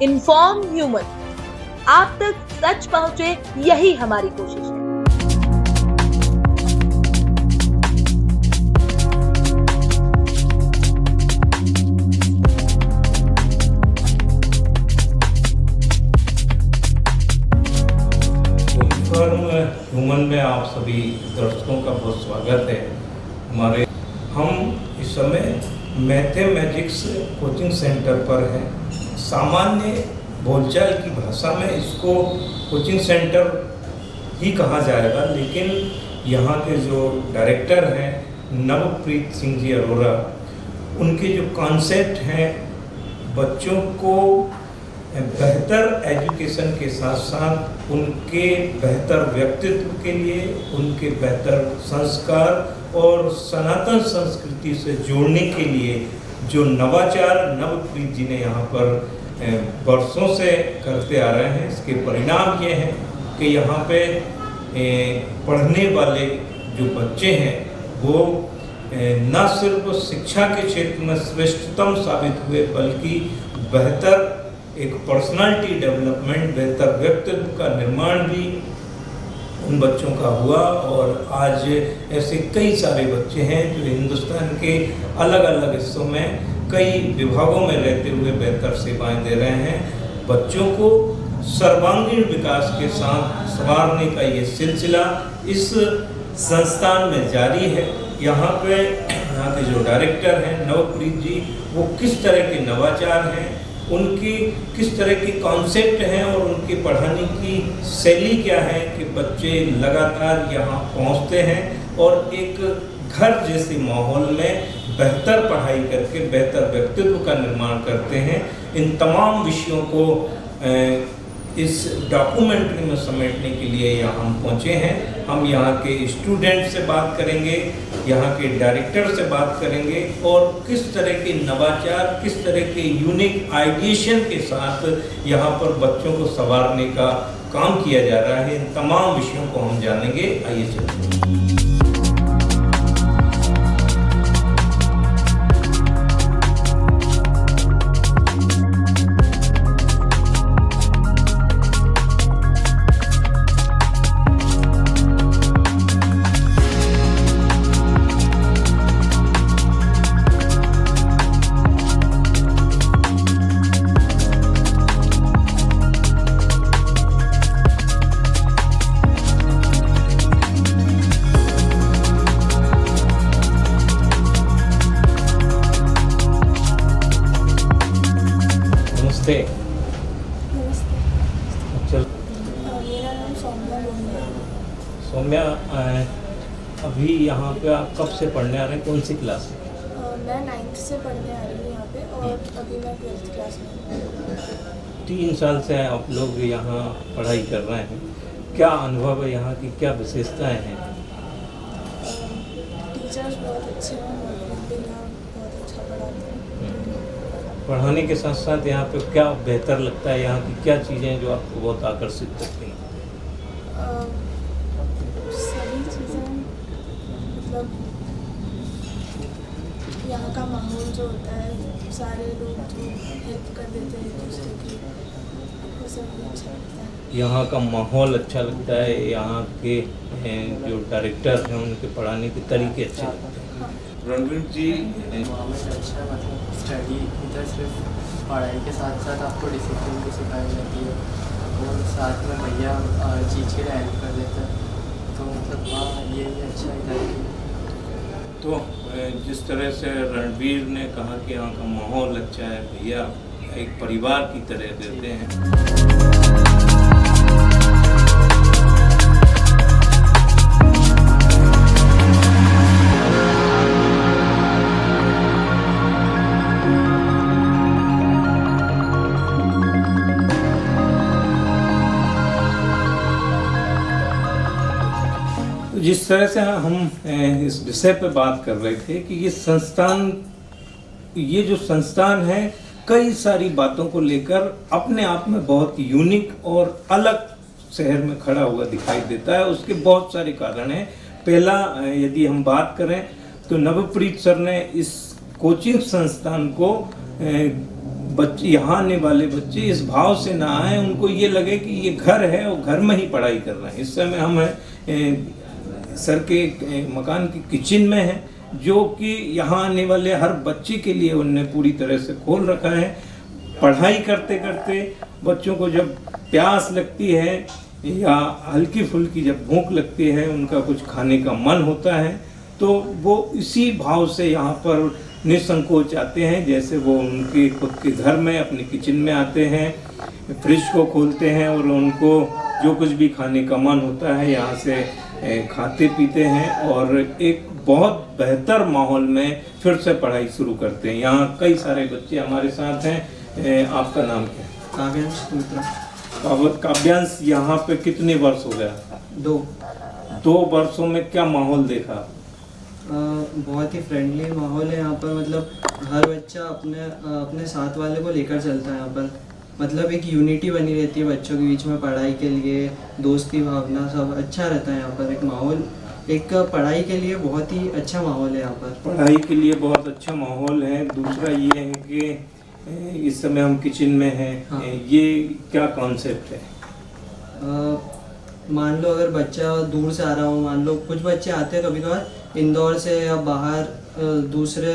Inform human, आप तक सच पहुंचे, यही हमारी कोशिश है। इन्फॉर्म ह्यूमन में आप सभी दर्शकों का बहुत स्वागत है। हम इस समय मैथमेटिक्स कोचिंग सेंटर पर हैं। सामान्य बोलचाल की भाषा में इसको कोचिंग सेंटर ही कहा जाएगा, लेकिन यहाँ के जो डायरेक्टर हैं नवप्रीत सिंह जी अरोरा, उनके जो कॉन्सेप्ट हैं बच्चों को बेहतर एजुकेशन के साथ साथ उनके बेहतर व्यक्तित्व के लिए, उनके बेहतर संस्कार और सनातन संस्कृति से जोड़ने के लिए जो नवाचार नवप्रीत जी ने यहाँ पर वर्षों से करते आ रहे हैं, इसके परिणाम ये हैं कि यहाँ पे पढ़ने वाले जो बच्चे हैं वो न सिर्फ शिक्षा के क्षेत्र में श्रेष्ठतम साबित हुए, बल्कि बेहतर एक पर्सनालिटी डेवलपमेंट, बेहतर व्यक्तित्व का निर्माण भी उन बच्चों का हुआ। और आज ऐसे कई सारे बच्चे हैं जो हिंदुस्तान के अलग अलग हिस्सों में कई विभागों में रहते हुए बेहतर सेवाएं दे रहे हैं। बच्चों को सर्वांगीण विकास के साथ संवारने का ये सिलसिला इस संस्थान में जारी है। यहाँ के जो डायरेक्टर हैं नवप्रीत जी, वो किस तरह के नवाचार हैं, उनकी किस तरह के कॉन्सेप्ट हैं और उनकी पढ़ाने की शैली क्या है कि बच्चे लगातार यहाँ पहुँचते हैं और एक घर जैसे माहौल में बेहतर पढ़ाई करके बेहतर व्यक्तित्व का निर्माण करते हैं। इन तमाम विषयों को इस डॉक्यूमेंट्री में समेटने के लिए यहाँ हम पहुँचे हैं। हम यहाँ के स्टूडेंट से बात करेंगे, यहाँ के डायरेक्टर से बात करेंगे और किस तरह के नवाचार, किस तरह के यूनिक आइडिएशन के साथ यहाँ पर बच्चों को संवारने का काम किया जा रहा है। इन तमाम विषयों को हम जानेंगे। आइए चलते हैं। चल मेरा नाम सौम्या है। सौम्या, अभी यहाँ पे आप कब से पढ़ने आ रहे हैं, कौन सी क्लास में? मैं 9th से पढ़ने आ रही हूँ यहाँ पे और अभी मैं 12th क्लास में हूँ। 3 साल से आप लोग यहाँ पढ़ाई कर रहे हैं। क्या अनुभव है, यहाँ की क्या विशेषताएं हैं? टीचर्स बहुत अच्छे हैं और भी यहाँ बहुत अच्छा पढ़ाते हैं। पढ़ाने के साथ साथ यहाँ पे क्या बेहतर लगता है, यहाँ की क्या चीज़ें हैं जो आपको बहुत आकर्षित करती हैं? सभी चीज़ें, मतलब यहाँ का माहौल जो होता है, सारे लोग जो हेल्प कर देते हैं एक दूसरे की, वो सब अच्छा लगता है। यहाँ का माहौल अच्छा लगता है, यहाँ के जो डायरेक्टर हैं उनके पढ़ाने के तरीके अच्छे लगते हैं। हाँ। रणवीर जी, इन्वायरमेंट अच्छा है, मतलब स्टडी इधर सिर्फ पढ़ाई के साथ साथ आपको डिसिप्लिन भी सिखाई जाती है और साथ में भैया चीज़ के लिए हेल्प कर देते हैं, तो मतलब हाँ ये भी अच्छा इधर की। तो जिस तरह से रणवीर ने कहा कि यहाँ का माहौल अच्छा है, भैया एक परिवार की तरह देते हैं। जिस तरह से हम इस विषय पर बात कर रहे थे कि ये जो संस्थान है कई सारी बातों को लेकर अपने आप में बहुत यूनिक और अलग शहर में खड़ा हुआ दिखाई देता है। उसके बहुत सारे कारण हैं। पहला, यदि हम बात करें तो नवप्रीत सर ने इस कोचिंग संस्थान को बच्चे, यहाँ आने वाले बच्चे इस भाव से ना आए, उनको ये लगे कि ये घर है और घर में ही पढ़ाई कर रहे हैं। इस समय हम सर के मकान की किचन में हैं, जो कि यहाँ आने वाले हर बच्चे के लिए उनने पूरी तरह से खोल रखा है। पढ़ाई करते करते बच्चों को जब प्यास लगती है या हल्की फुल्की जब भूख लगती है, उनका कुछ खाने का मन होता है, तो वो इसी भाव से यहाँ पर निसंकोच आते हैं, जैसे वो उनके खुद के घर में अपने किचन में आते हैं, फ्रिज को खोलते हैं और उनको जो कुछ भी खाने का मन होता है यहाँ से खाते पीते हैं और एक बहुत बेहतर माहौल में फिर से पढ़ाई शुरू करते हैं। यहाँ कई सारे बच्चे हमारे साथ हैं। आपका नाम क्या है? काव्यांश मित्रा। काव्यांश, यहाँ पे कितने वर्ष हो गया? 2 वर्षों में क्या माहौल देखा? बहुत ही फ्रेंडली माहौल है यहाँ पर। मतलब हर बच्चा अपने साथ वाले को लेकर चलता है यहाँ पर। मतलब एक यूनिटी बनी रहती है बच्चों के बीच में, पढ़ाई के लिए दोस्ती भावना सब अच्छा रहता है यहाँ पर। एक माहौल, एक पढ़ाई के लिए बहुत ही अच्छा माहौल है यहाँ पर। पढ़ाई के लिए बहुत अच्छा माहौल है। दूसरा ये है कि इस समय हम किचन में हैं। हाँ। ये क्या कॉन्सेप्ट है? मान लो अगर बच्चा दूर से आ रहा हो, मान लो कुछ बच्चे आते हैं कभी कभार इंदौर से या बाहर दूसरे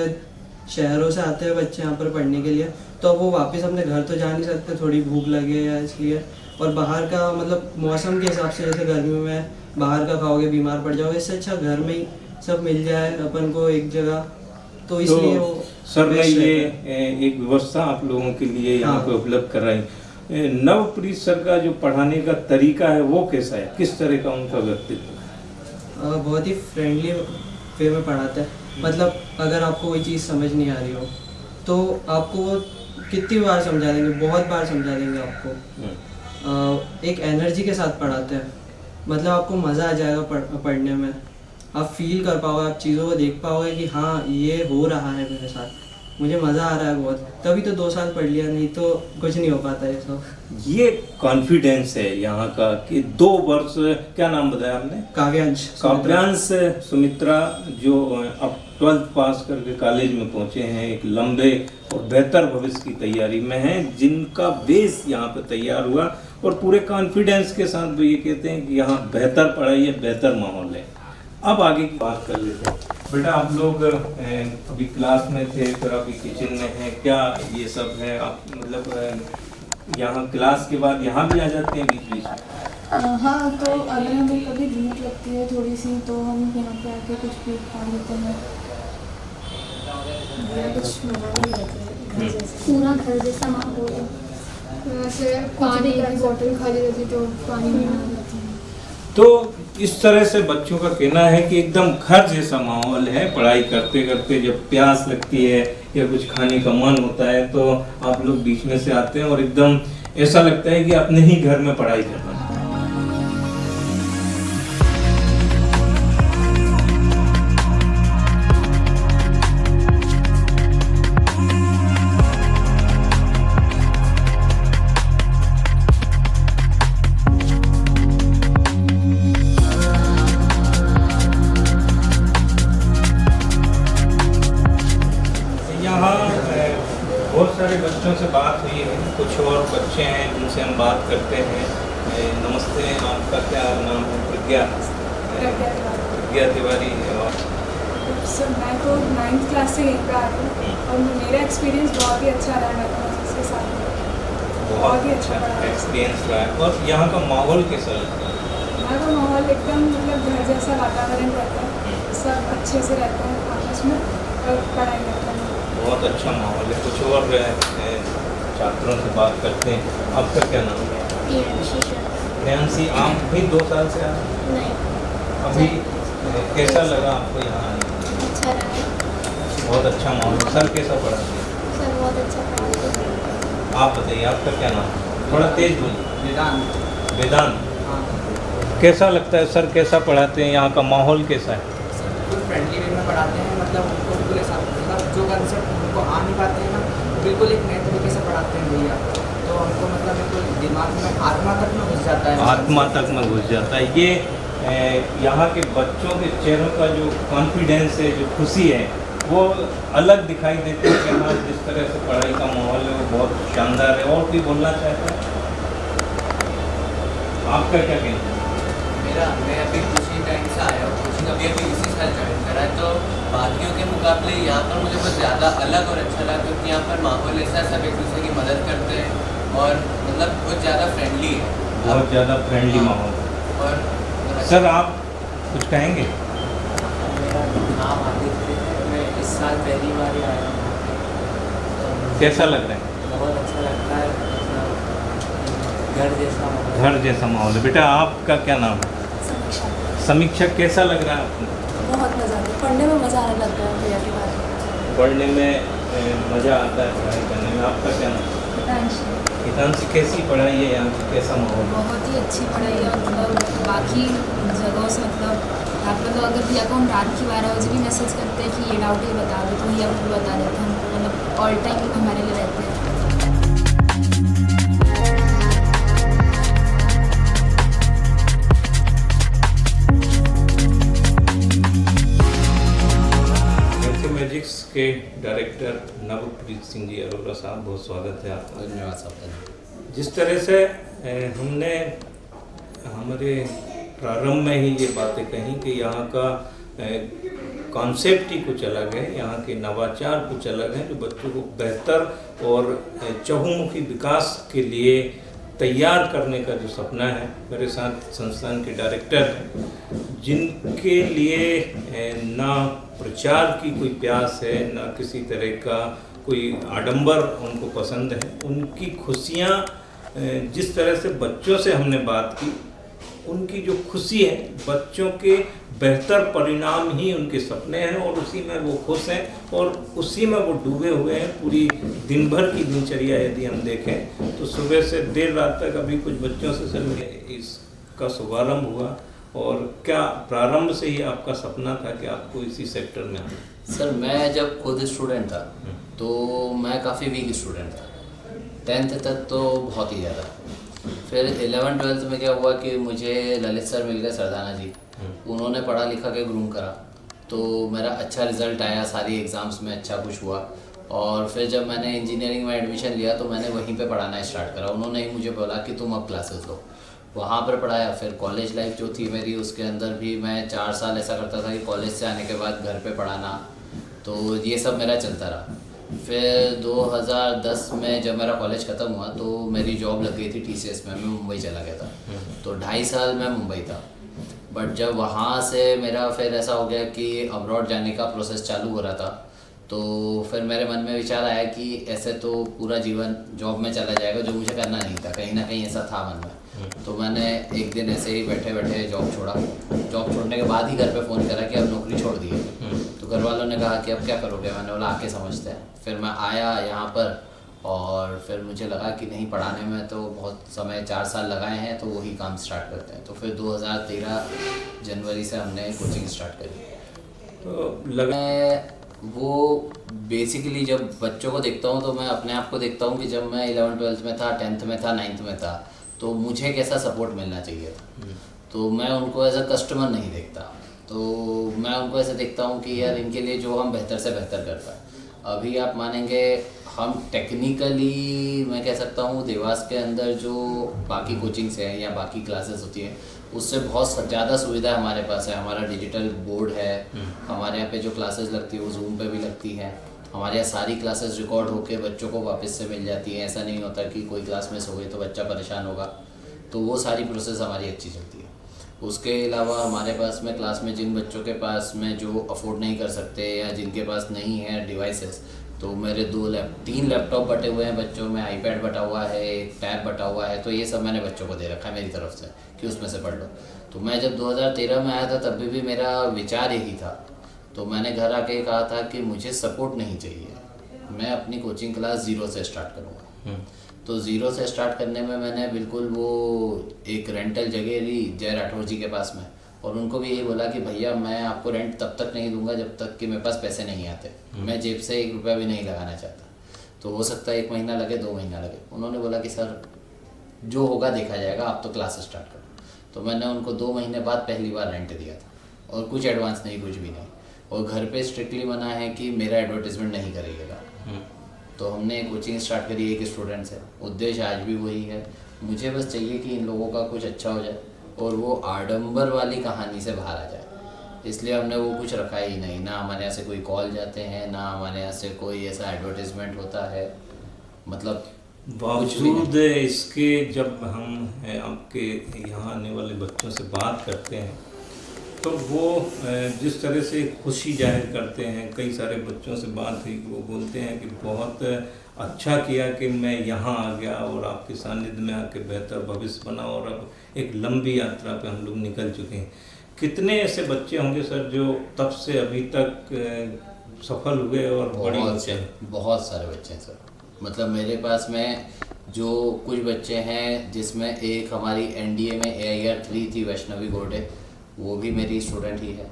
शहरों से आते हैं बच्चे यहाँ पर पढ़ने के लिए, तो वो वापस अपने घर तो जा नहीं सकते, थोड़ी भूख लगे या इसलिए। और बाहर का मतलब मौसम के हिसाब से, जैसे गर्मी में बाहर का खाओगे बीमार पड़ जाओगे, इससे अच्छा घर में ही सब मिल जाए अपन को एक जगह, तो इसलिए वो सर ने ये एक व्यवस्था आप लोगों के लिए यहाँ पे उपलब्ध कराई। नवप्रीत सर का जो पढ़ाने का तरीका है वो कैसा है? किस तरह का उनका व्यक्तित्व? बहुत ही फ्रेंडली वे में पढ़ाते हैं। मतलब अगर आपको कोई चीज़ समझ नहीं आ रही हो तो आपको वो कितनी बार समझा देंगे, बहुत बार समझा देंगे आपको। एक एनर्जी के साथ पढ़ाते हैं, मतलब आपको मज़ा आ जाएगा पढ़ने में। आप फील कर पाओगे, आप चीज़ों को देख पाओगे कि हाँ ये हो रहा है मेरे साथ, मुझे मज़ा आ रहा है बहुत। तभी तो 2 साल पढ़ लिया, नहीं तो कुछ नहीं हो पाता ये सब। ये कॉन्फिडेंस है यहाँ का कि 2 वर्ष, क्या नाम बताया आपने? काव्यांश सुमित्रा, जो अब 12th पास करके कॉलेज में पहुँचे हैं, एक लंबे और बेहतर भविष्य की तैयारी में हैं, जिनका बेस यहाँ पे तैयार हुआ और पूरे कॉन्फिडेंस के साथ वो ये कहते हैं कि यहाँ बेहतर पढ़ाई है, बेहतर माहौल है। अब आगे की बात कर लेते हैं। बेटा, आप लोग अभी क्लास में थे, फिर अभी किचन में हैं, क्या ये सब है? आप मतलब यहाँ क्लास के बाद यहाँ भी आ जाते हैं बीच बीच में? हाँ, तो अगर हमें कभी भूख लगती है थोड़ी सी तो हम यहाँ पे आके कुछ भी खा लेते हैं या कुछ मंगा भी लेते हैं घर जैसे। पूरा घर जैसा माहौल है। वैसे पानी की बोतल खाली रहती तो पानी भी बना लेते हैं। तो इस तरह से बच्चों का कहना है कि एकदम घर जैसा माहौल है। पढ़ाई करते करते जब प्यास लगती है या कुछ खाने का मन होता है तो आप लोग बीच में से आते हैं और एकदम ऐसा लगता है कि अपने ही घर में पढ़ाई कर रहे हैं। बहुत सारे बच्चों से बात हुई है, कुछ और बच्चे हैं जिनसे हम बात करते हैं। नमस्ते, आपका क्या नाम है? प्रज्ञा तिवारी। सर मैं तो 9th क्लास से यहीं पे आ रही हूँ और मेरा एक्सपीरियंस बहुत ही अच्छा रहा मैथमेटिक्स के साथ। बहुत ही अच्छा एक्सपीरियंस रहा है। और यहाँ का माहौल कैसा लगता है? यहाँ का माहौल एकदम मतलब घर जैसा वातावरण रहता है, सब अच्छे से रहते हैं आपस में और पढ़ाई करते हैं। बहुत अच्छा माहौल है। कुछ और छात्रों से बात करते हैं। आपका क्या नाम है? प्रियांशी। आप भी 2 साल से आ रहे हैं? अभी कैसा लगा आपको यहाँ आने? अच्छा रहा। बहुत अच्छा माहौल। सर कैसा पढ़ाते हैं? सर बहुत अच्छा पढ़ाते हैं। आप बताइए, आपका क्या नाम है? थोड़ा तेज बोलिए। वेदांत। हाँ। कैसा लगता है सर, कैसा पढ़ाते हैं? यहाँ का माहौल कैसा है? बिल्कुल फ्रेंडली वे में पढ़ाते हैं। मतलब उनको बिल्कुल ऐसा, मतलब जो कंसेप्ट उनको आ नहीं पाते हैं ना, बिल्कुल एक नए तरीके से पढ़ाते हैं भैया। तो हमको मतलब बिल्कुल दिमाग में आत्मा तक में घुस जाता है। आत्मा तक में घुस जाता है। ये यहाँ के बच्चों के चेहरों का जो कॉन्फिडेंस है, जो खुशी है, वो अलग दिखाई देती है कि हाँ जिस तरह से पढ़ाई का माहौल है वो बहुत शानदार है। और भी बोलना चाहते हैं? आपका क्या कहना है? मैं अभी कुछ ही टाइम से आया हूँ, कुछ अभी इसी साल ज्वाइन करा है, तो बाकियों के मुकाबले यहाँ पर मुझे बहुत ज़्यादा अलग और अच्छा लगा, क्योंकि यहाँ पर माहौल ऐसा है, सब एक दूसरे की मदद करते हैं और मतलब बहुत ज़्यादा फ्रेंडली है। बहुत ज़्यादा फ्रेंडली माहौल। और सर आप कुछ कहेंगे? मेरा नाम आदित्य है, मैं इस साल पहली बार ही आया हूँ। कैसा लग रहा है? बहुत अच्छा लगता है, मतलब घर जैसा माहौल। घर जैसा माहौल है। बेटा आपका क्या नाम है? समीक्षा। कैसा लग रहा है आपको? बहुत मज़ा आता है, पढ़ने में मज़ा आने लग गया है भैया के बारे में। पढ़ने में मज़ा आता है, पढ़ाई करने में। आपका क्या नाम है? हितांशी। कैसी पढ़ाई है यहाँ की, कैसा माहौल? बहुत ही अच्छी पढ़ाई है, मतलब बाकी जगहों से मतलब यहाँ पर तो अगर भैया को हम रात की 12 बजे भी मैसेज करते हैं कि ये डाउट ये बता दो, तो भैया हमको बता देते हैं, हमको मतलब ऑल टाइम हमारे लिए रहते हैं। मैजिक्स के डायरेक्टर नवप्रीत सिंह जी अरोरा साहब, बहुत स्वागत है आपका। धन्यवाद साहब। जिस तरह से हमने हमारे प्रारंभ में ही ये बातें कही कि यहाँ का कॉन्सेप्ट ही कुछ अलग है, यहाँ के नवाचार कुछ अलग हैं, जो बच्चों को बेहतर और चहुमुखी विकास के लिए तैयार करने का जो सपना है। मेरे साथ संस्थान के डायरेक्टर हैं, जिनके लिए ना प्रचार की कोई प्यास है, ना किसी तरह का कोई आडंबर उनको पसंद है। उनकी खुशियाँ, जिस तरह से बच्चों से हमने बात की, उनकी जो खुशी है, बच्चों के बेहतर परिणाम ही उनके सपने हैं और उसी में वो खुश हैं और उसी में वो डूबे हुए हैं। पूरी दिन भर की दिनचर्या यदि हम देखें तो सुबह से देर रात तक अभी कुछ बच्चों से सर इसका शुभारंभ हुआ। और क्या प्रारंभ से ही आपका सपना था कि आपको इसी सेक्टर में आना? सर मैं जब खुद स्टूडेंट था तो मैं काफ़ी वीक स्टूडेंट था, 10th तक तो बहुत ही ज़्यादा। फिर 11th-12th में क्या हुआ कि मुझे ललित सर मिल गए, सरदाना जी। उन्होंने पढ़ा लिखा के ग्रूम करा, तो मेरा अच्छा रिज़ल्ट आया, सारी एग्ज़ाम्स में अच्छा कुछ हुआ। और फिर जब मैंने इंजीनियरिंग में एडमिशन लिया तो मैंने वहीं पे पढ़ाना स्टार्ट करा। उन्होंने ही मुझे बोला कि तुम अब क्लासेस लो, वहाँ पर पढ़ाया। फिर कॉलेज लाइफ जो थी मेरी, उसके अंदर भी मैं 4 साल ऐसा करता था कि कॉलेज से आने के बाद घर पे पढ़ाना, तो ये सब मेरा चलता रहा। फिर 2010 में जब मेरा कॉलेज ख़त्म हुआ तो मेरी जॉब लग गई थी TCS में, मैं मुंबई चला गया था। तो 2.5 साल मैं मुंबई था। बट जब वहाँ से मेरा फिर ऐसा हो गया कि अब्रॉड जाने का प्रोसेस चालू हो रहा था, तो फिर मेरे मन में विचार आया कि ऐसे तो पूरा जीवन जॉब में चला जाएगा, जो मुझे करना नहीं था। कहीं ना कहीं ऐसा था मन में। तो मैंने एक दिन ऐसे ही बैठे बैठे जॉब छोड़ा। जॉब छोड़ने के बाद ही घर पे फ़ोन करा कि अब नौकरी छोड़ दी है। तो घर वालों ने कहा कि अब क्या करोगे? मैंने बोला आके समझते हैं। फिर मैं आया यहाँ पर और फिर मुझे लगा कि नहीं, पढ़ाने में तो बहुत समय 4 साल लगाए हैं, तो वही काम स्टार्ट करते हैं। तो फिर 2013 जनवरी से हमने कोचिंग स्टार्ट करी। तो लगा वो बेसिकली जब बच्चों को देखता हूँ तो मैं अपने आप को देखता हूँ कि जब मैं 11th-12th में था, 10th में था, 9th में था, तो मुझे कैसा सपोर्ट मिलना चाहिए था। तो मैं उनको एज अ कस्टमर नहीं देखता, तो मैं उनको ऐसे देखता हूँ कि यार इनके लिए जो हम बेहतर से बेहतर कर पाए। अभी आप मानेंगे, हम टेक्निकली मैं कह सकता हूँ देवास के अंदर जो बाकी कोचिंग्स हैं या बाकी क्लासेस होती हैं, उससे बहुत ज़्यादा सुविधा हमारे पास है। हमारा डिजिटल बोर्ड है, हमारे यहाँ पे जो क्लासेस लगती है वो जूम पे भी लगती हैं। हमारे यहाँ सारी क्लासेस रिकॉर्ड होके बच्चों को वापस से मिल जाती हैं। ऐसा नहीं होता कि कोई क्लास मिस हो गई तो बच्चा परेशान होगा। तो वो सारी प्रोसेस हमारी अच्छी चलती है। उसके अलावा हमारे पास में क्लास में जिन बच्चों के पास में जो अफोर्ड नहीं कर सकते या जिनके पास नहीं है डिवाइसेस, तो मेरे 3 लैपटॉप बटे हुए हैं बच्चों में, आईपैड बटा हुआ है, एक टैब बटा हुआ है। तो ये सब मैंने बच्चों को दे रखा है मेरी तरफ से कि उसमें से पढ़ लो। तो मैं जब 2013 में आया था तब भी मेरा विचार यही था। तो मैंने घर आके कहा था कि मुझे सपोर्ट नहीं चाहिए, मैं अपनी कोचिंग क्लास 0 से स्टार्ट करूँगा। तो 0 से स्टार्ट करने में मैंने बिल्कुल वो एक रेंटल जगह ली जय राठौर जी के पास में, और उनको भी यही बोला कि भैया मैं आपको रेंट तब तक नहीं दूंगा जब तक कि मेरे पास पैसे नहीं आते। मैं जेब से 1 रुपया भी नहीं लगाना चाहता। तो हो सकता है 1 महीना लगे, 2 महीना लगे। उन्होंने बोला कि सर जो होगा देखा जाएगा, आप तो क्लास स्टार्ट करो। तो मैंने उनको 2 महीने बाद पहली बार रेंट दिया था, और कुछ एडवांस नहीं, कुछ भी नहीं। और घर पे स्ट्रिक्टली मना है कि मेरा एडवर्टीजमेंट नहीं करिएगा। तो हमने कोचिंग स्टार्ट करी एक स्टूडेंट से, उद्देश्य आज भी वही है। मुझे बस चाहिए कि इन लोगों का कुछ अच्छा हो जाए और वो आडंबर वाली कहानी से बाहर आ जाए, इसलिए हमने वो कुछ रखा ही नहीं। ना हमारे यहाँ से कोई कॉल जाते हैं, ना हमारे यहाँ से कोई ऐसा एडवर्टीजमेंट होता है, मतलब बावजूद इसके जब हम आपके यहाँ आने वाले बच्चों से बात करते हैं तो वो जिस तरह से खुशी जाहिर करते हैं, कई सारे बच्चों से बात हुई, वो बोलते हैं कि बहुत अच्छा किया कि मैं यहाँ आ गया और आपके सानिध्य में आके बेहतर भविष्य बना और अब एक लंबी यात्रा पे हम लोग निकल चुके हैं। कितने ऐसे बच्चे होंगे सर जो तब से अभी तक सफल हुए और बड़ी बहुत सारे बच्चे हैं सर। मतलब मेरे पास में जो कुछ बच्चे हैं जिसमें एक हमारी एनडीए में AIR 3 थी, वैष्णवी गोडे, वो भी मेरी स्टूडेंट ही है।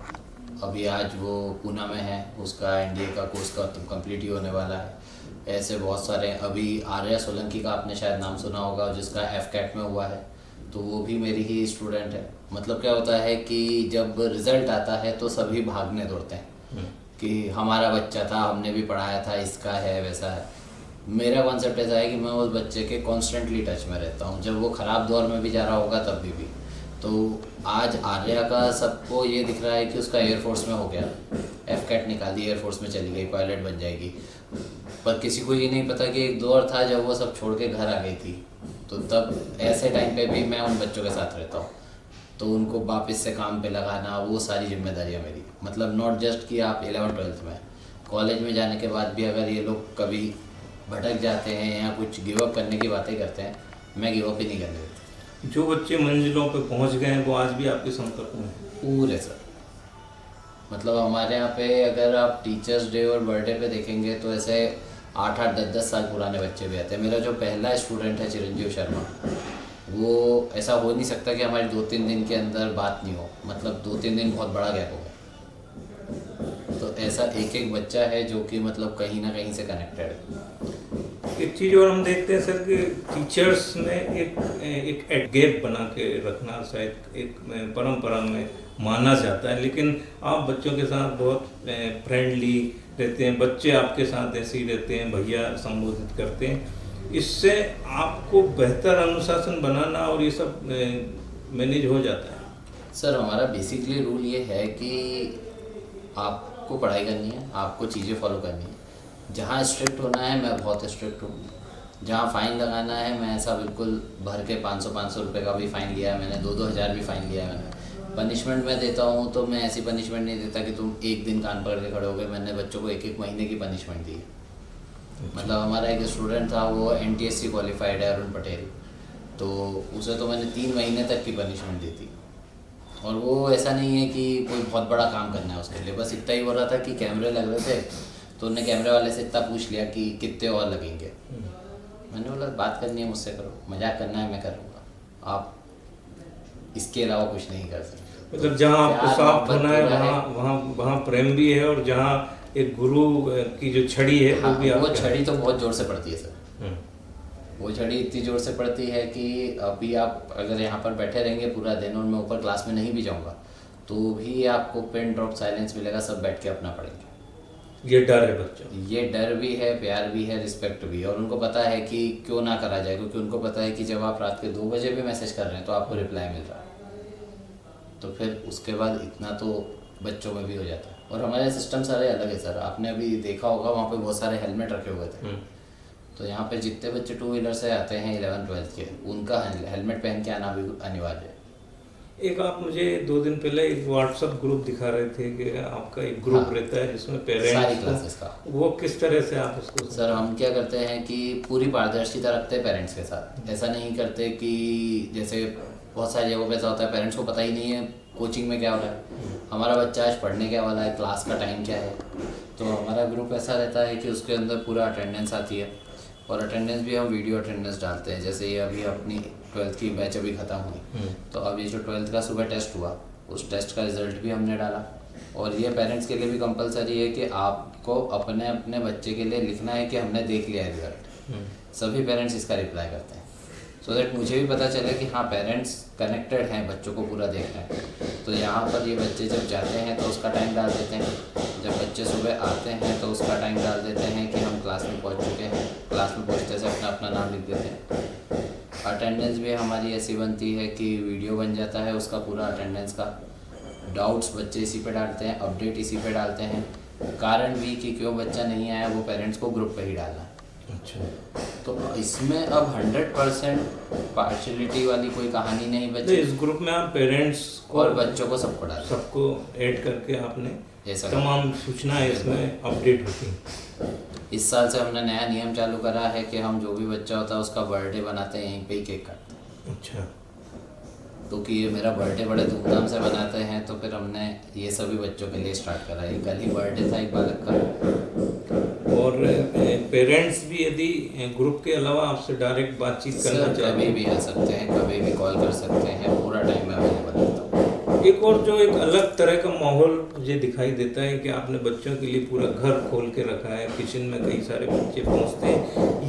अभी आज वो पूना में है, उसका एनडीए का कोर्स का कंप्लीट ही होने वाला है। ऐसे बहुत सारे, अभी आर्या सोलंकी का आपने शायद नाम सुना होगा, जिसका FCAT में हुआ है, तो वो भी मेरी ही स्टूडेंट है। मतलब क्या होता है कि जब रिज़ल्ट आता है तो सभी भागने दौड़ते हैं कि हमारा बच्चा था, हमने भी पढ़ाया था, इसका है, वैसा है। मेरा कॉन्सेप्ट ऐसा है कि मैं उस बच्चे के कॉन्स्टेंटली टच में रहता हूँ, जब वो ख़राब दौर में भी जा रहा होगा तब भी। तो आज आर्या का सबको ये दिख रहा है कि उसका एयरफोर्स में हो गया, FCAT निकाली, एयरफोर्स में चली गई, पायलट बन जाएगी, पर किसी को ये नहीं पता कि एक दौर था जब वो सब छोड़ के घर आ गई थी। तो तब ऐसे टाइम पे भी मैं उन बच्चों के साथ रहता हूँ, तो उनको वापस से काम पे लगाना, वो सारी जिम्मेदारियाँ मेरी। मतलब नॉट जस्ट कि आप 11th-12th में, कॉलेज में जाने के बाद भी अगर ये लोग कभी भटक जाते हैं या कुछ गिव अप करने की बातें करते हैं, मैं गिव अप ही नहीं करने देता। जो बच्चे मंजिलों पे पहुंच गए हैं वो आज भी आपके संपर्क में पूरे सर। मतलब हमारे यहाँ पे अगर आप टीचर्स डे और बर्थडे पे देखेंगे तो ऐसे 8-8, 10-10 साल पुराने बच्चे भी आते हैं। मेरा जो पहला स्टूडेंट है चिरंजीव शर्मा, वो ऐसा हो नहीं सकता कि हमारे 2-3 दिन के अंदर बात नहीं हो, मतलब 2-3 दिन बहुत बड़ा गैप हो गया। तो ऐसा एक बच्चा है जो कि मतलब कहीं ना कहीं से कनेक्टेड है। एक चीज़ और हम देखते हैं सर कि टीचर्स ने एक गैप बना के रखना शायद एक परंपरा में माना जाता है, लेकिन आप बच्चों के साथ बहुत फ्रेंडली रहते हैं, बच्चे आपके साथ ऐसे ही रहते हैं, भैया संबोधित करते हैं। इससे आपको बेहतर अनुशासन बनाना और ये सब मैनेज हो जाता है। सर हमारा बेसिकली रूल ये है कि आपको पढ़ाई करनी है, आपको चीज़ें फॉलो करनी है। जहाँ स्ट्रिक्ट होना है मैं बहुत स्ट्रिक्ट हूँ, जहाँ फ़ाइन लगाना है मैं ऐसा बिल्कुल भर के 500 रुपये का भी फ़ाइन लिया है मैंने, 2-2 हज़ार भी फ़ाइन लिया है मैंने। पनिशमेंट मैं देता हूँ तो मैं ऐसी पनिशमेंट नहीं देता कि तुम एक दिन कान पकड़ के खड़े हो गए। मैंने बच्चों को 1-1 महीने की पनिशमेंट दी। मतलब हमारा एक स्टूडेंट था, वो NTSC क्वालिफाइड है, अरुण पटेल, तो उसे तो मैंने 3 महीने तक की पनिशमेंट दी थी। और वो ऐसा नहीं है कि कोई बहुत बड़ा काम करना है उसके लिए, बस इतना ही बोल रहा था कि कैमरे लग रहे थे, तो उन्होंने कैमरे वाले से इतना पूछ लिया कि कितने और लगेंगे। मैंने बोला बात करनी है मुझसे करो, मजाक करना है मैं करूँगा, आप इसके अलावा कुछ नहीं कर सकते। मतलब जहाँ आपको साफ होना है वहाँ प्रेम भी है, और जहाँ एक गुरु की जो छड़ी है वो भी वो छड़ी तो बहुत ज़ोर से पड़ती है सर। वो छड़ी इतनी ज़ोर से पड़ती है कि अभी आप अगर यहाँ पर बैठे रहेंगे पूरा दिन और मैं ऊपर क्लास में नहीं भी जाऊँगा तो भी आपको पिन ड्रॉप साइलेंस मिलेगा, सब बैठ के अपना पढ़ेंगे। ये डर है बच्चों, ये डर भी है, प्यार भी है, रिस्पेक्ट भी है, और उनको पता है कि क्यों ना करा जाए, क्योंकि उनको पता है कि जब आप रात के 2 बजे भी मैसेज कर रहे हैं तो आपको रिप्लाई मिल रहा है। तो फिर उसके बाद इतना तो बच्चों में भी हो जाता है। और हमारे सिस्टम सारे अलग है सर, आपने अभी देखा होगा वहाँ पे बहुत सारे हेलमेट रखे हुए थे। तो यहाँ पे जितने बच्चे 2 व्हीलर से आते हैं 11th-12th के, उनका हेलमेट पहन के आना भी अनिवार्य है। एक आप मुझे 2 दिन पहले एक व्हाट्सएप ग्रुप दिखा रहे थे कि आपका एक ग्रुप रहता है जिसमें पेरेंट्स सारी क्लासेस का, वो किस तरह से आप उसको? सर हम क्या करते हैं कि पूरी पारदर्शिता रखते हैं पेरेंट्स के साथ। ऐसा नहीं करते कि जैसे बहुत सारी जगहों पे ऐसा होता है पेरेंट्स को पता ही नहीं है कोचिंग में क्या हो रहा है, हमारा बच्चा आज पढ़ने क्या वाला है, क्लास का टाइम क्या है। तो हमारा ग्रुप ऐसा रहता है कि उसके अंदर पूरा अटेंडेंस आती है, और अटेंडेंस भी हम वीडियो अटेंडेंस डालते हैं। जैसे ये अभी अपनी 12th की बैच अभी ख़त्म हुई, तो अब ये जो 12th का सुबह टेस्ट हुआ उस टेस्ट का रिजल्ट भी हमने डाला। और ये पेरेंट्स के लिए भी कंपलसरी है कि आपको अपने अपने बच्चे के लिए लिखना है कि हमने देख लिया है रिजल्ट। सभी पेरेंट्स इसका रिप्लाई करते हैं। सो दैट मुझे भी पता चले कि हाँ पेरेंट्स कनेक्टेड हैं, बच्चों को पूरा देख रहे हैं। तो यहाँ पर ये बच्चे जब जाते हैं तो उसका टाइम डाल देते हैं, जब बच्चे सुबह आते हैं तो उसका टाइम डाल देते हैं कि हम क्लास में पहुँच चुके हैं। क्लास में पहुँचते से अपना अपना नाम लिख देते हैं। अटेंडेंस भी हमारी ऐसी बनती है कि वीडियो बन जाता है उसका पूरा अटेंडेंस का, डाउट्स बच्चे इसी पे डालते हैं, अपडेट इसी पे डालते हैं। कारण भी कि क्यों बच्चा नहीं आया वो पेरेंट्स को ग्रुप पे ही डालना है। अच्छा, तो इसमें अब 100% पार्शलिटी वाली कोई कहानी नहीं तो बची। इस ग्रुप में आप पेरेंट्स और बच्चों को सबको डाल सबको ऐड करके आपने ऐसा तमाम सूचनाएं इसमें अपडेट होती हैं। इस साल से हमने नया नियम चालू करा है कि हम जो भी बच्चा होता है उसका बर्थडे बनाते हैं, यहीं पे ही केक काटते हैं। अच्छा, क्योंकि ये मेरा बर्थडे बड़े धूमधाम से बनाते हैं तो फिर हमने ये सभी बच्चों के लिए स्टार्ट करा। ये कल ही बर्थडे था एक बालक का। और पेरेंट्स भी यदि ग्रुप के अलावा आपसे डायरेक्ट बातचीत करना सर चाहें, कभी भी आ सकते हैं, कभी भी कॉल कर सकते हैं, पूरा टाइम मैं अवेलेबल रहता हूँ। एक और जो एक अलग तरह का माहौल मुझे दिखाई देता है कि आपने बच्चों के लिए पूरा घर खोल के रखा है, किचन में कई सारे बच्चे पहुंचते हैं,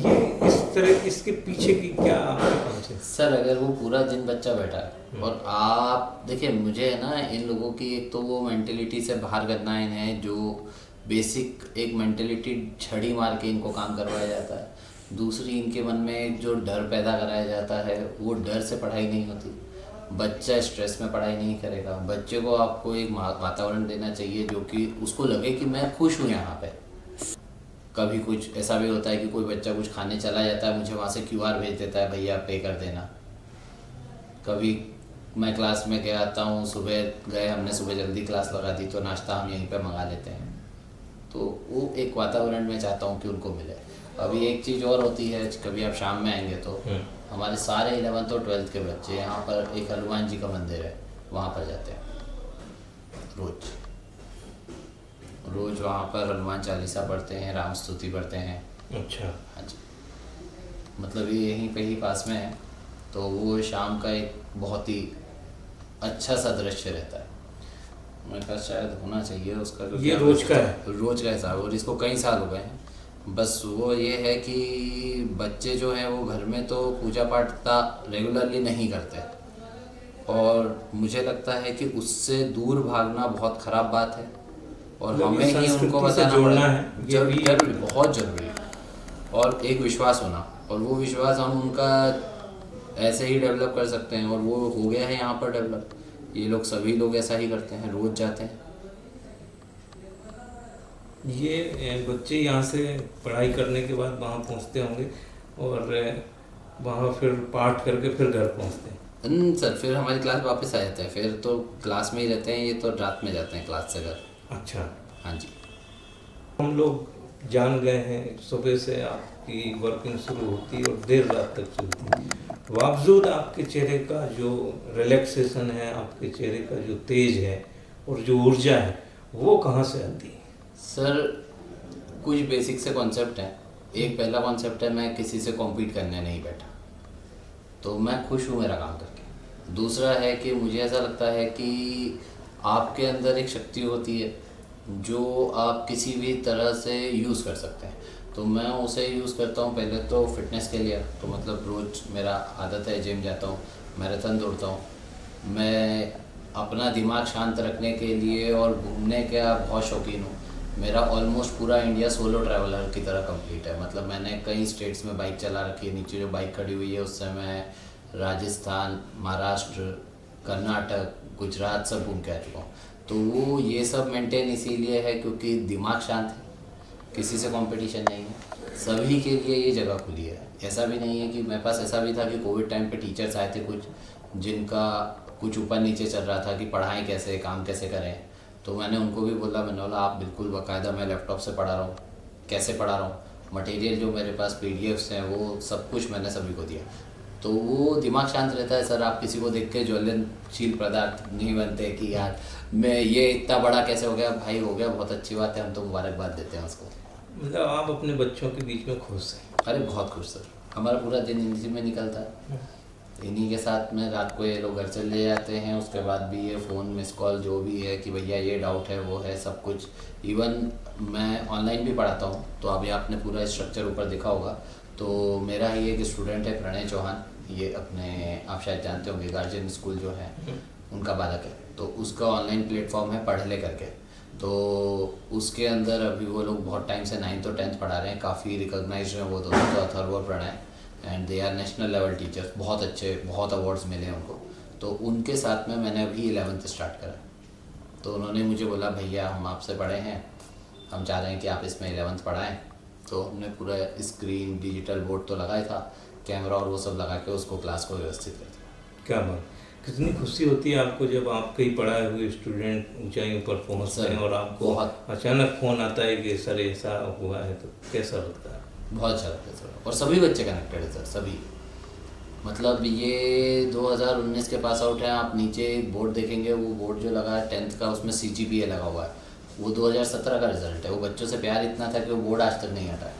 ये इस तरह इसके पीछे की क्या आपके काम से? सर अगर वो पूरा दिन बच्चा बैठा है और आप देखिए, मुझे है ना इन लोगों की एक तो वो मेंटेलिटी से बाहर करना है इन्हें, जो बेसिक एक मेंटेलिटी छड़ी मार के इनको काम करवाया जाता है। दूसरी इनके मन में जो डर पैदा कराया जाता है, वो डर से पढ़ाई नहीं होती। बच्चा स्ट्रेस में पढ़ाई नहीं करेगा। बच्चे को आपको एक वातावरण देना चाहिए जो कि उसको लगे कि मैं खुश हूँ यहाँ पे। कभी कुछ ऐसा भी होता है कि कोई बच्चा कुछ खाने चला जाता है, मुझे वहाँ से QR भेज देता है, भैया पे कर देना। कभी मैं क्लास में गया आता हूँ, सुबह गए, हमने सुबह जल्दी क्लास लगा दी तो नाश्ता हम यहीं पे मंगा लेते हैं। तो वो एक वातावरण में चाहता हूँ कि उनको मिले। अभी एक चीज़ और होती है, कभी आप शाम में आएंगे तो हमारे सारे 11th और 12th के बच्चे यहाँ पर एक हनुमान जी का मंदिर है, वहाँ पर जाते हैं रोज वहाँ पर हनुमान चालीसा पढ़ते हैं, राम स्तुति पढ़ते हैं। अच्छा, हाँ जी, मतलब ये यहीं पे ही पास में है, तो वो शाम का एक बहुत ही अच्छा सा दृश्य रहता है। मेरे पास शायद होना चाहिए उसका, क्योंकि ये रोज का है, रोज का हिसाब, और इसको कई साल हो गए हैं। बस वो ये है कि बच्चे जो हैं वो घर में तो पूजा पाठ का रेगुलरली नहीं करते, और मुझे लगता है कि उससे दूर भागना बहुत ख़राब बात है, और हमें ही उनको बताना जोड़ना है, जरूरी, बहुत ज़रूरी है। और एक विश्वास होना, और वो विश्वास हम उनका ऐसे ही डेवलप कर सकते हैं, और वो हो गया है यहाँ पर डेवलप। ये लोग सभी लोग ऐसा ही करते हैं, रोज़ जाते हैं। ये बच्चे यहाँ से पढ़ाई करने के बाद वहाँ पहुँचते होंगे और वहाँ फिर पाठ करके फिर घर पहुँचते हैं? सर फिर हमारी क्लास वापस आ जाते हैं, फिर तो क्लास में ही रहते हैं। ये तो रात में जाते हैं क्लास से घर। अच्छा, हाँ जी। हम लोग जान गए हैं सुबह से आपकी वर्किंग शुरू होती है और देर रात तक चलती है, बावजूद आपके चेहरे का जो रिलैक्सेशन है, आपके चेहरे का जो तेज है और जो ऊर्जा है, वो कहाँ से आती है? सर कुछ बेसिक से कॉन्सेप्ट हैं। एक पहला कॉन्सेप्ट है, मैं किसी से कॉम्पीट करने नहीं बैठा, तो मैं खुश हूँ मेरा काम करके। दूसरा है कि मुझे ऐसा लगता है कि आपके अंदर एक शक्ति होती है जो आप किसी भी तरह से यूज़ कर सकते हैं, तो मैं उसे यूज़ करता हूँ। पहले तो फिटनेस के लिए, तो मतलब रोज़ मेरा आदत है, जिम जाता हूँ, मैराथन दौड़ता हूँ। मैं अपना दिमाग शांत रखने के लिए और घूमने का बहुत शौकीन हूँ। मेरा ऑलमोस्ट पूरा इंडिया सोलो ट्रैवलर की तरह कंप्लीट है। मतलब मैंने कई स्टेट्स में बाइक चला रखी है। नीचे जो बाइक खड़ी हुई है उससे मैं राजस्थान, महाराष्ट्र, कर्नाटक, गुजरात सब घूम के आ चुका हूँ। तो वो ये सब मेंटेन इसीलिए है क्योंकि दिमाग शांत है, किसी से कंपटीशन नहीं है, सभी के लिए ये जगह खुली है। ऐसा भी नहीं है कि मेरे पास ऐसा भी था कि कोविड टाइम पे टीचर्स आए थे कुछ, जिनका कुछ ऊपर नीचे चल रहा था कि पढ़ाएं कैसे, काम कैसे करें। तो मैंने उनको भी बोला, मैंने बोला आप बिल्कुल बाकायदा, मैं लैपटॉप से पढ़ा रहा हूँ, कैसे पढ़ा रहा हूँ, मटेरियल जो मेरे पास PDFs हैं वो सब कुछ मैंने सभी को दिया। तो वो दिमाग शांत रहता है। सर आप किसी को देख के ज्वलनशील पदार्थ नहीं बनते कि यार मैं ये इतना बड़ा कैसे हो गया। भाई हो गया, बहुत अच्छी बात है, हम तो मुबारकबाद देते हैं उसको। मतलब आप अपने बच्चों के बीच में खुश हैं? अरे बहुत खुश सर, हमारा पूरा दिन इन्हीं में निकलता है। इन्हीं के साथ में रात को ये लोग घर चले जाते हैं, उसके बाद भी ये फ़ोन मिस कॉल जो भी है कि भैया ये डाउट है वो है सब कुछ। इवन मैं ऑनलाइन भी पढ़ाता हूँ, तो अभी आपने पूरा स्ट्रक्चर ऊपर देखा होगा। तो मेरा ही एक स्टूडेंट है प्रणय चौहान, ये अपने आप शायद जानते होंगे गार्जियन स्कूल जो है उनका बालक है, तो उसका ऑनलाइन प्लेटफॉर्म है पढ़ ले करके। तो उसके अंदर अभी वो लोग बहुत टाइम से 9th और 10th पढ़ा रहे हैं, काफ़ी रिकॉग्नाइज्ड हैं वो दोनों, तो अथर्व और Pranay, and they are national level teachers, बहुत अच्छे, बहुत अवार्ड्स मिले हैं उनको। तो उनके साथ में मैंने अभी 11th स्टार्ट करा। तो उन्होंने मुझे बोला भैया हम आपसे पढ़े हैं, हम चाह रहे हैं कि आप इसमें 11th पढ़ाएँ। तो हमने पूरा स्क्रीन डिजिटल बोर्ड तो लगाया था, कैमरा और वो सब लगा के उसको क्लास को व्यवस्थित कर दिया। क्या बात, कितनी खुशी होती है आपको जब आपके ही पढ़ाए हुए स्टूडेंट ऊंचाइयों पर पहुंचते हैं और आपको अचानक फ़ोन आता है कि सर ऐसा हुआ है, तो कैसा लगता है? बहुत अच्छा लगता है सर, और सभी बच्चे कनेक्टेड है सर, सभी। मतलब ये 2019 के पास आउट हैं, आप नीचे बोर्ड देखेंगे, वो बोर्ड जो लगा है 10th का, उसमें CGPA लगा हुआ है, वो 2017 का रिजल्ट है। वो बच्चों से प्यार इतना था कि वो बोर्ड आज तक नहीं हटा है।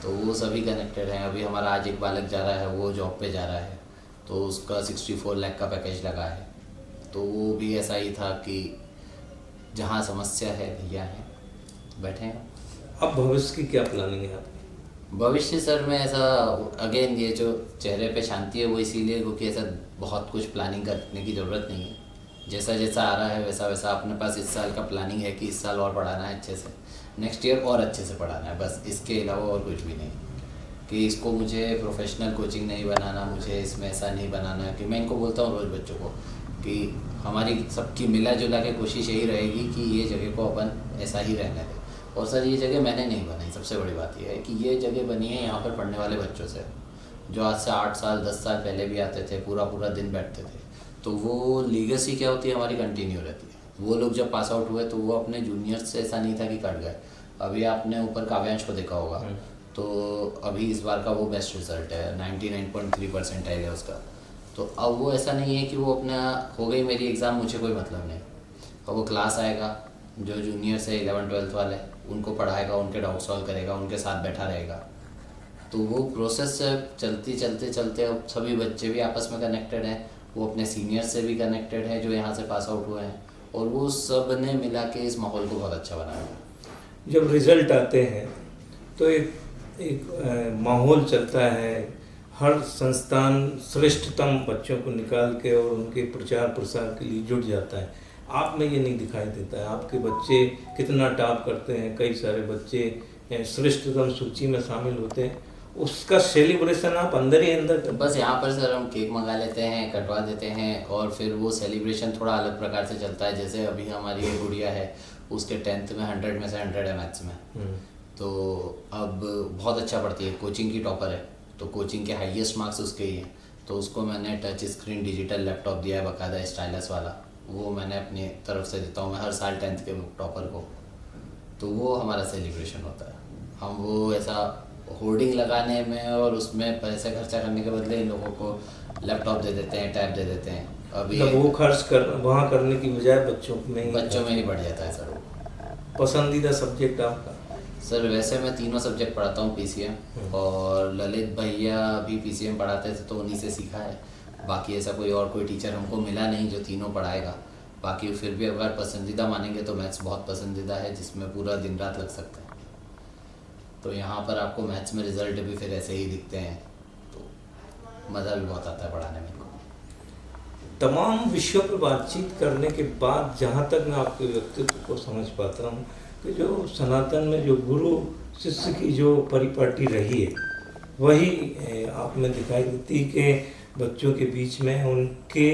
तो वो सभी कनेक्टेड हैं। अभी हमारा आज एक बालक जा रहा है, वो जॉब पे जा रहा है, तो उसका 64 लाख का पैकेज लगा है। तो वो भी ऐसा ही था कि जहाँ समस्या है भैया हैं, बैठे हैं। अब भविष्य की क्या प्लानिंग है आपकी? भविष्य सर में ऐसा, अगेन ये जो चेहरे पे शांति है वो इसीलिए क्योंकि ऐसा बहुत कुछ प्लानिंग करने की ज़रूरत नहीं है। जैसा जैसा आ रहा है वैसा वैसा अपने पास इस साल का प्लानिंग है कि इस साल और पढ़ाना है अच्छे से, नेक्स्ट ईयर और अच्छे से पढ़ाना है, बस इसके अलावा और कुछ भी नहीं। कि इसको मुझे प्रोफेशनल कोचिंग नहीं बनाना, मुझे इसमें ऐसा नहीं बनाना कि मैं इनको बोलता हूँ रोज़ बच्चों को कि हमारी सबकी मिला जुला के कोशिश यही रहेगी कि ये जगह को अपन ऐसा ही रहने दें। और सर ये जगह मैंने नहीं बनाई, सबसे बड़ी बात ये है कि ये जगह बनी है यहाँ पर पढ़ने वाले बच्चों से, जो आज से 8 साल 10 साल पहले भी आते थे, पूरा पूरा दिन बैठते थे। तो वो लीगेसी क्या होती है हमारी, कंटिन्यू रहती है। वो लोग जब पास आउट हुए तो वो अपने जूनियर्स से ऐसा नहीं था कि कट गए। अभी आपने ऊपर काव्यांश को देखा होगा, तो अभी इस बार का वो बेस्ट रिजल्ट है, 99.3% है उसका। तो अब वो ऐसा नहीं है कि वो अपना हो गई मेरी एग्ज़ाम, मुझे कोई मतलब नहीं। अब वो क्लास आएगा, जो जूनियर्स है 11th 12th वाले, उनको पढ़ाएगा, उनके डाउट सॉल्व करेगा, उनके साथ बैठा रहेगा। तो वो प्रोसेस चलते अब सभी बच्चे भी आपस में कनेक्टेड हैं, वो अपने सीनियर्स से भी कनेक्टेड हैं जो यहाँ से पास आउट हुए हैं, और वो सब ने मिला के इस माहौल को बहुत अच्छा बनाया। जब रिजल्ट आते हैं तो एक माहौल चलता है, हर संस्थान श्रेष्ठतम बच्चों को निकाल के और उनके प्रचार प्रसार के लिए जुट जाता है। आप में ये नहीं दिखाई देता है, आपके बच्चे कितना टॉप करते हैं, कई सारे बच्चे श्रेष्ठतम सूची में शामिल होते हैं, उसका सेलिब्रेशन आप अंदर ही अंदर करते हैं। बस यहाँ पर सर हम केक मंगा लेते हैं, कटवा देते हैं, और फिर वो सेलिब्रेशन थोड़ा अलग प्रकार से चलता है। जैसे अभी हमारी एक गुड़िया है, उसके 10th में 100 में से 100 है मैथ्स में, तो अब बहुत अच्छा पढ़ती है, कोचिंग की टॉपर है, तो कोचिंग के हाईएस्ट मार्क्स उसके ही हैं। तो उसको मैंने टच स्क्रीन डिजिटल लैपटॉप दिया है, बाकायदा स्टाइलस वाला, वो मैंने अपनी तरफ से देता हूँ मैं हर साल 10th के टॉपर को। तो वो हमारा सेलिब्रेशन होता है। हम वो ऐसा होर्डिंग लगाने में और उसमें पैसे खर्चा करने के बदले इन लोगों को लैपटॉप दे देते हैं, टैब दे देते हैं। अभी वो खर्च कर वहाँ करने की बजाय बच्चों में ही बढ़ जाता है सर। पसंदीदा सब्जेक्ट आपका? सर वैसे मैं तीनों सब्जेक्ट पढ़ाता हूँ PCM, और ललित भैया भी PCM पढ़ाते थे तो उन्हीं से सीखा है। बाकी ऐसा कोई टीचर हमको मिला नहीं जो तीनों पढ़ाएगा। बाकी फिर भी अगर पसंदीदा मानेंगे तो मैथ्स बहुत पसंदीदा है, जिसमें पूरा दिन रात लग सकता है। तो यहाँ पर आपको मैथ्स में रिजल्ट भी फिर ऐसे ही दिखते हैं, तो मज़ा भी बहुत आता है पढ़ाने में। तमाम विषयों पर बातचीत करने के बाद जहाँ तक मैं आपके व्यक्तित्व को समझ पाता हूँ कि जो सनातन में जो गुरु शिष्य की जो परिपाटी रही है, वही आप में दिखाई देती कि बच्चों के बीच में उनके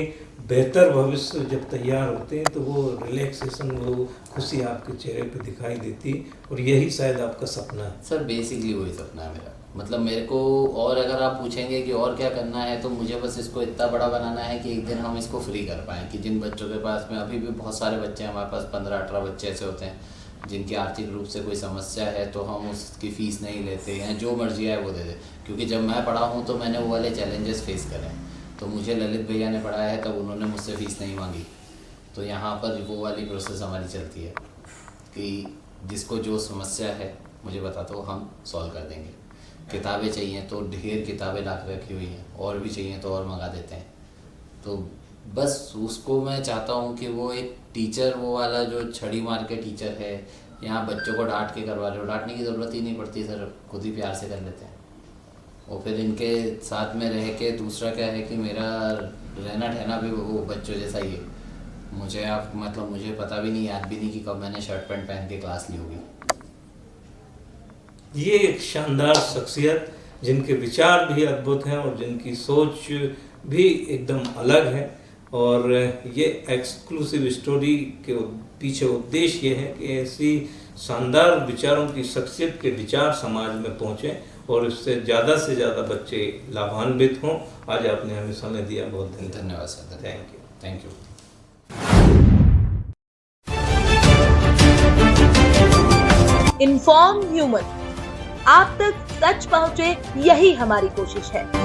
बेहतर भविष्य जब तैयार होते हैं तो वो रिलैक्सेशन, वो खुशी आपके चेहरे पे दिखाई देती, और यही शायद आपका सपना है। सर बेसिकली वही सपना है मेरा। मतलब मेरे को, और अगर आप पूछेंगे कि और क्या करना है, तो मुझे बस इसको इतना बड़ा बनाना है कि एक दिन हम इसको फ्री कर पाएँ। कि जिन बच्चों के पास में अभी भी बहुत सारे बच्चे हैं, हमारे पास 15-18 बच्चे ऐसे होते हैं जिनकी आर्थिक रूप से कोई समस्या है, तो हम उसकी फ़ीस नहीं लेते हैं, जो मर्जी है वो दे दे। क्योंकि जब मैं पढ़ा हूँ तो मैंने वो वाले चैलेंजेस फेस करे हैं। तो मुझे ललित भैया ने पढ़ाया है, तब उन्होंने मुझसे फ़ीस नहीं मांगी। तो यहाँ पर वो वाली प्रोसेस हमारी चलती है कि जिसको जो समस्या है मुझे बता दो, हम सॉल्व कर देंगे। किताबें चाहिए तो ढेर किताबें ला के रखी हुई हैं, और भी चाहिए तो और मंगा देते हैं। तो बस उसको मैं चाहता हूँ कि वो एक टीचर, वो वाला जो छड़ी मार के टीचर है, यहाँ बच्चों को डांट के करवा रहे हो, डांटने की ज़रूरत ही नहीं पड़ती सर, खुद ही प्यार से कर लेते हैं। और फिर इनके साथ में रह के दूसरा क्या है कि मेरा रहना ठहना भी वो बच्चों जैसा ही है। मुझे आप मतलब मुझे पता भी नहीं, याद भी नहीं कि कब मैंने शर्ट पैंट पहन के क्लास ली होगी। ये एक शानदार शख्सियत जिनके विचार भी अद्भुत हैं और जिनकी सोच भी एकदम अलग है। और ये एक्सक्लूसिव स्टोरी के पीछे उद्देश्य ये है कि ऐसी शानदार विचारों की शख्सियत के विचार समाज में पहुँचें और इससे से ज़्यादा बच्चे लाभान्वित हों। आज आपने हमें समय दिया, बहुत धन्यवाद sir. Thank you. Thank you. Inform human, आप तक सच पहुंचे, यही हमारी कोशिश है।